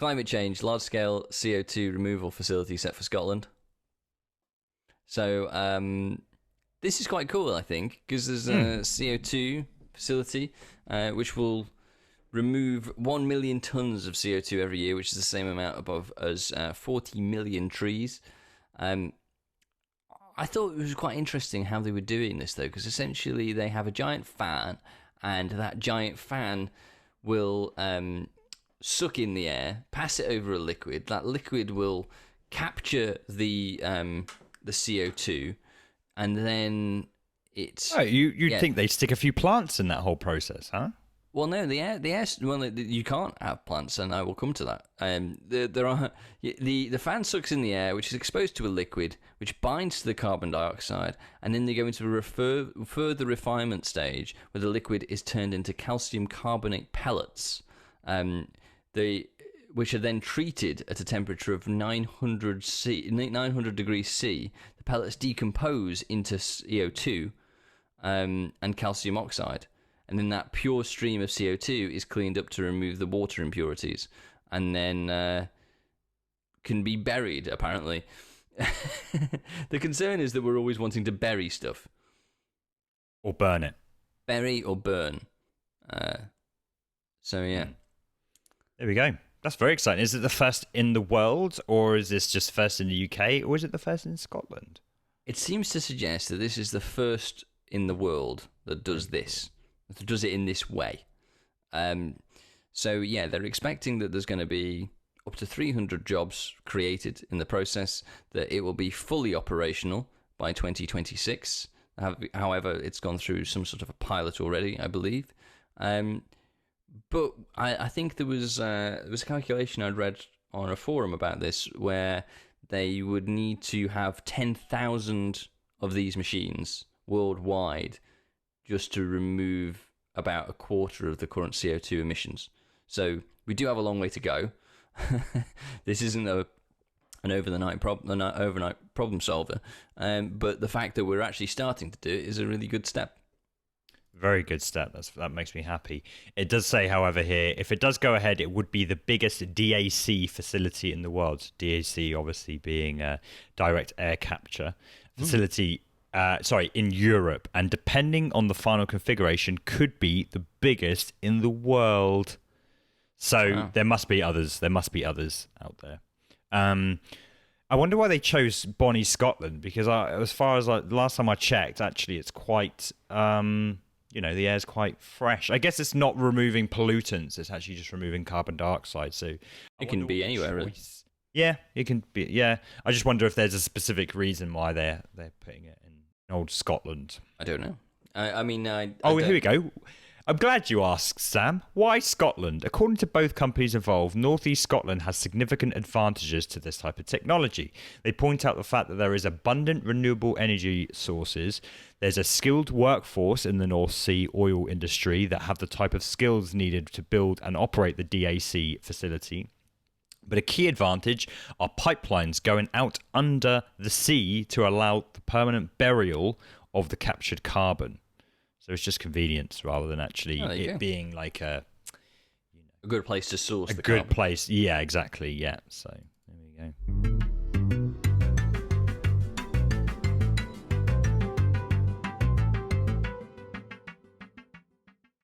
climate change, large-scale CO2 removal facility set for Scotland. So this is quite cool, I think, because there's a CO2 facility which will remove 1 million tons of CO2 every year, which is the same amount above as 40 million trees. I thought it was quite interesting how they were doing this, though, because essentially they have a giant fan, and that giant fan will suck in the air, pass it over a liquid. That liquid will capture the CO2, and then it's... Oh, you'd think they'd stick a few plants in that whole process, huh? Well, no, the air. Well, you can't have plants, and I will come to that. The fan sucks in the air, which is exposed to a liquid, which binds to the carbon dioxide, and then they go into a further refinement stage, where the liquid is turned into calcium carbonate pellets, which are then treated at a temperature of 900 degrees C. The pellets decompose into CO2 and calcium oxide. And then that pure stream of CO2 is cleaned up to remove the water impurities, and then can be buried, apparently. The concern is that we're always wanting to bury stuff. Or burn it. Bury or burn. So, yeah. There we go. That's very exciting. Is it the first in the world, or is this just first in the UK, or is it the first in Scotland? It seems to suggest that this is the first in the world that does this. Does it in this way. So, yeah, they're expecting that there's going to be up to 300 jobs created in the process, that it will be fully operational by 2026. However, it's gone through some sort of a pilot already, I believe. But I think there was a calculation I'd read on a forum about this, where they would need to have 10,000 of these machines worldwide just to remove about a quarter of the current CO2 emissions. So we do have a long way to go. This isn't an overnight problem solver, but the fact that we're actually starting to do it is a really good step. Very good step. That makes me happy. It does say, however, here, if it does go ahead, it would be the biggest DAC facility in the world. DAC obviously being a direct air capture facility. In Europe, and depending on the final configuration, could be the biggest in the world. So there must be others. There must be others out there. I wonder why they chose Bonnie, Scotland, because as far as last time I checked, actually, it's quite, the air's quite fresh. I guess it's not removing pollutants; it's actually just removing carbon dioxide. So it can be anywhere, really. Yeah, it can be. Yeah, I just wonder if there's a specific reason why they're putting it in old Scotland. I don't know. Here we go. I'm glad you asked, Sam. Why Scotland? According to both companies involved, North East Scotland has significant advantages to this type of technology. They point out the fact that there is abundant renewable energy sources. There's a skilled workforce in the North Sea oil industry that have the type of skills needed to build and operate the DAC facility. But a key advantage are pipelines going out under the sea to allow the permanent burial of the captured carbon. So it's just convenience rather than actually it being like a good place to source the carbon. carbon. A good place. Yeah, exactly. Yeah. So there we go.